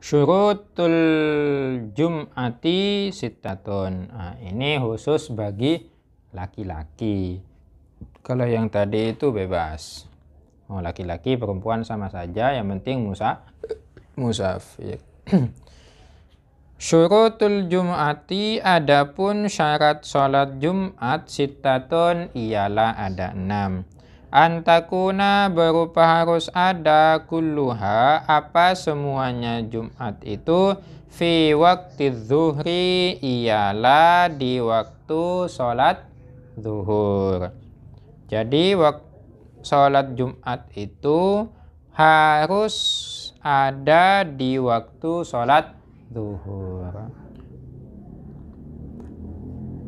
Syurutul Jum'ati sittatun. Nah, ini khusus bagi laki-laki. Kalau yang tadi itu bebas. Oh, laki-laki perempuan sama saja, yang penting musafir. Syurutul Jum'ati, adapun syarat sholat Jumat sittatun ialah ada 6. Antakuna berupa harus ada kulluha apa semuanya Jumat itu fi waktu zuhri ialah di waktu sholat zuhur. Jadi sholat Jumat itu harus ada di waktu sholat zuhur.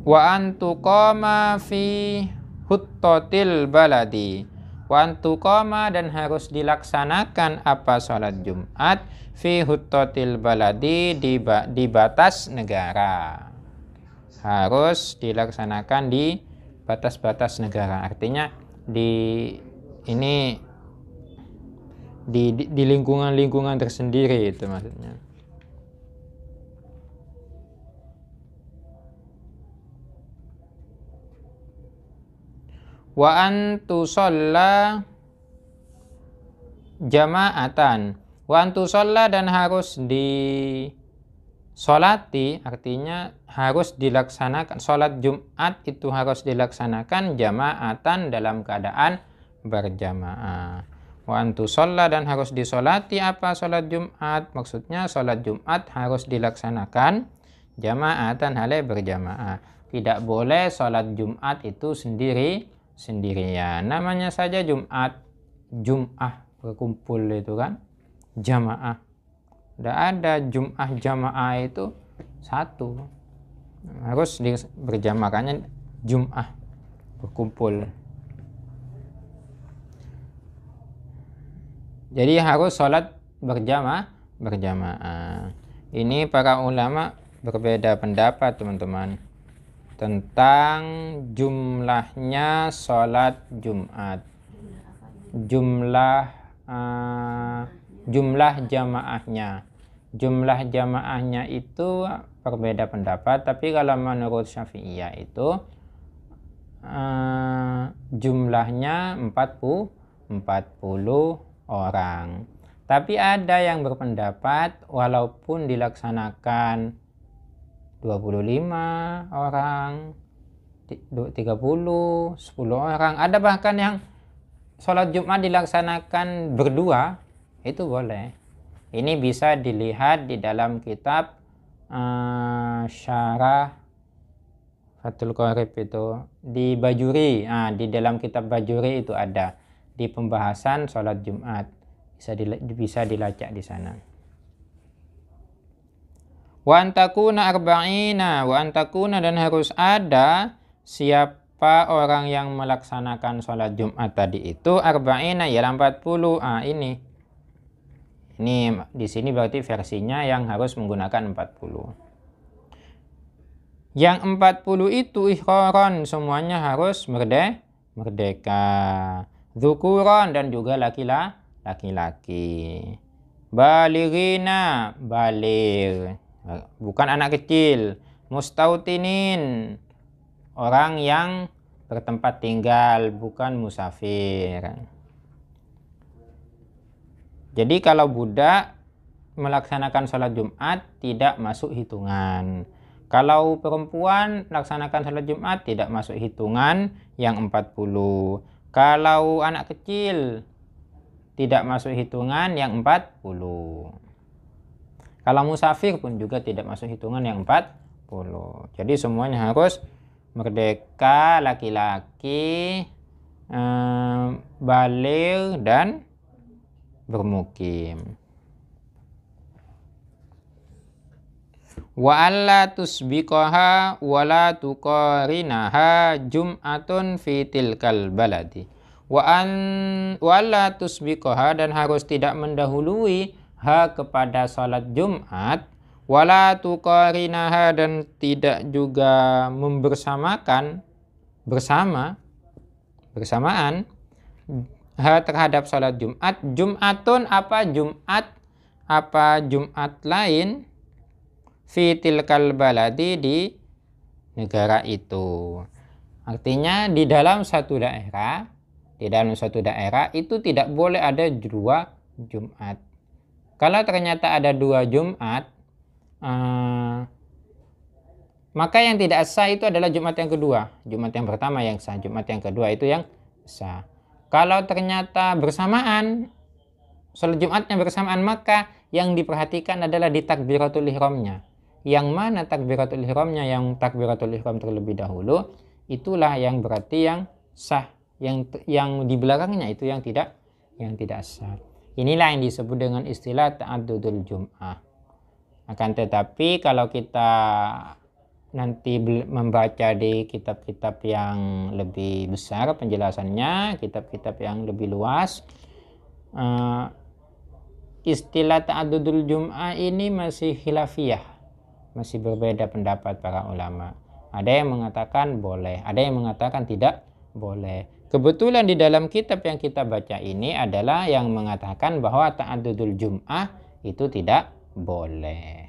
Wa antuqama fi huttatil baladi. Wa antuqama dan harus dilaksanakan apa sholat Jumat fi huttatil baladi di batas negara. Harus dilaksanakan di batas-batas negara. Artinya di lingkungan-lingkungan tersendiri itu maksudnya. Wa antusalla jama'atan. Wa antusalla dan harus disolati, artinya harus dilaksanakan. Sholat Jumat itu harus dilaksanakan jama'atan dalam keadaan berjamaah. Wa antusalla dan harus disolati apa sholat Jumat? Maksudnya sholat Jumat harus dilaksanakan jama'atan halai berjamaah. Tidak boleh sholat Jumat itu sendirian. Namanya saja Jumat, Jum'ah berkumpul itu kan, jamaah. Tidak ada Jum'ah jamaah itu satu, harus berjamaah, makanya Jum'ah berkumpul. Jadi harus sholat berjamaah. Ini para ulama berbeda pendapat teman-teman tentang jumlahnya sholat Jumat, jumlah jamaahnya itu berbeda pendapat. Tapi kalau menurut Syafi'iyah itu jumlahnya 40 orang. Tapi ada yang berpendapat walaupun dilaksanakan 25 orang, 30, 10 orang. Ada bahkan yang sholat Jumat dilaksanakan berdua, itu boleh. Ini bisa dilihat di dalam kitab Syarah Fathul Qorib itu, di Bajuri. Di dalam kitab Bajuri itu ada di pembahasan sholat Jumat. Bisa dilacak di sana. Wa antakuna arba'ina, wa antakuna dan harus ada siapa orang yang melaksanakan sholat Jumat tadi itu arba'ina ialah 40. Ini di sini berarti versinya yang harus menggunakan 40. Yang 40 itu ikhran, semuanya harus merdeka. Dzukuran dan juga laki-laki. Balighina, baligh, bukan anak kecil. Mustautinin, orang yang bertempat tinggal, bukan musafir. Jadi kalau budak melaksanakan sholat Jumat tidak masuk hitungan. Kalau perempuan melaksanakan sholat Jumat tidak masuk hitungan yang 40. Kalau anak kecil tidak masuk hitungan yang 40. Kalau musafir pun juga tidak masuk hitungan yang 40. Jadi semuanya harus merdeka, laki-laki, baligh dan bermukim. Wa alla tusbiqaha wa la tuqarinaha jum'atun fi tilkal baladi. Wa alla tusbiqaha dan harus tidak mendahului ha kepada salat Jumat, wa la tuqarinaha dan tidak juga membersamakan bersamaan ha terhadap salat Jumat. Jum'atun apa? Jumat apa Jumat lain fi tilkal baladi di negara itu. Artinya di dalam satu daerah, itu tidak boleh ada dua Jumat. Kalau ternyata ada dua Jumat, maka yang tidak sah itu adalah Jumat yang kedua. Jumat yang pertama yang sah, Jumat yang kedua itu yang sah. Kalau ternyata bersamaan, sholat Jumatnya bersamaan, maka yang diperhatikan adalah di takbiratul ihramnya. Yang mana takbiratul ihramnya, yang takbiratul ihram terlebih dahulu, itulah yang berarti yang sah. Yang di belakangnya itu yang tidak sah. Inilah yang disebut dengan istilah ta'addudul jum'ah. Akan tetapi kalau kita nanti membaca di kitab-kitab yang lebih besar penjelasannya, kitab-kitab yang lebih luas, istilah ta'addudul jum'ah ini masih khilafiyah, masih berbeda pendapat para ulama. Ada yang mengatakan boleh, ada yang mengatakan tidak boleh. Kebetulan di dalam kitab yang kita baca ini adalah yang mengatakan bahwa ta'addudul jum'ah itu tidak boleh.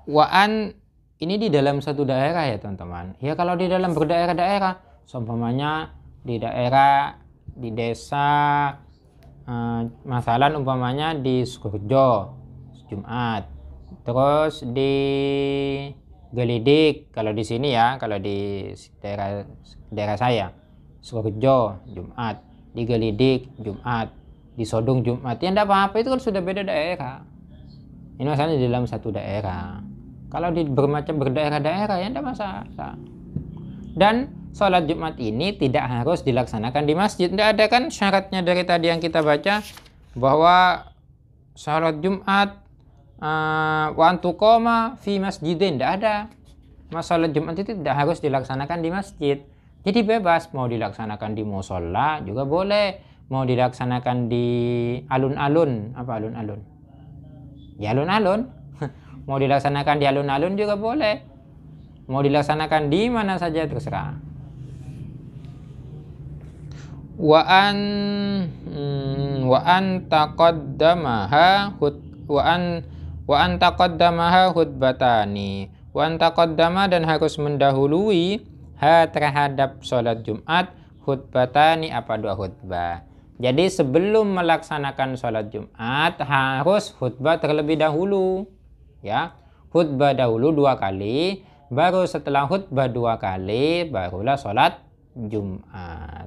Wa'an ini di dalam satu daerah ya teman-teman. Ya kalau di dalam berdaerah-daerah, seumpamanya di daerah, di desa, masalah umpamanya di Sukoharjo Jumat, terus di Gelidik kalau di sini ya, kalau di daerah saya Sukoharjo Jumat, di Gelidik Jumat, di Sodong Jumat, ya enggak apa-apa, itu kan sudah beda daerah. Ini masalahnya di dalam satu daerah. Kalau di bermacam berdaerah-daerah ya enggak masalah. Dan sholat Jumat ini tidak harus dilaksanakan di masjid. Tidak ada kan syaratnya dari tadi yang kita baca bahwa sholat Jumat wa antuqoma fi masjidin. Tidak ada. Sholat Jumat itu tidak harus dilaksanakan di masjid. Jadi bebas, mau dilaksanakan di musola juga boleh, mau dilaksanakan di alun-alun. Apa alun-alun? Ya alun-alun. Mau dilaksanakan di alun-alun juga boleh, mau dilaksanakan di mana saja terserah. Wa an taqaddamaha hutbatani. Wa an taqaddama dan harus mendahului terhadap sholat Jumat hutbatani, apa dua khutbah. Jadi sebelum melaksanakan sholat Jumat harus khutbah terlebih dahulu. Ya, khutbah dahulu 2 kali, baru setelah khutbah 2 kali barulah sholat Jumat.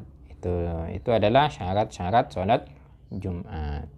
Itu adalah syarat-syarat sholat Jumat.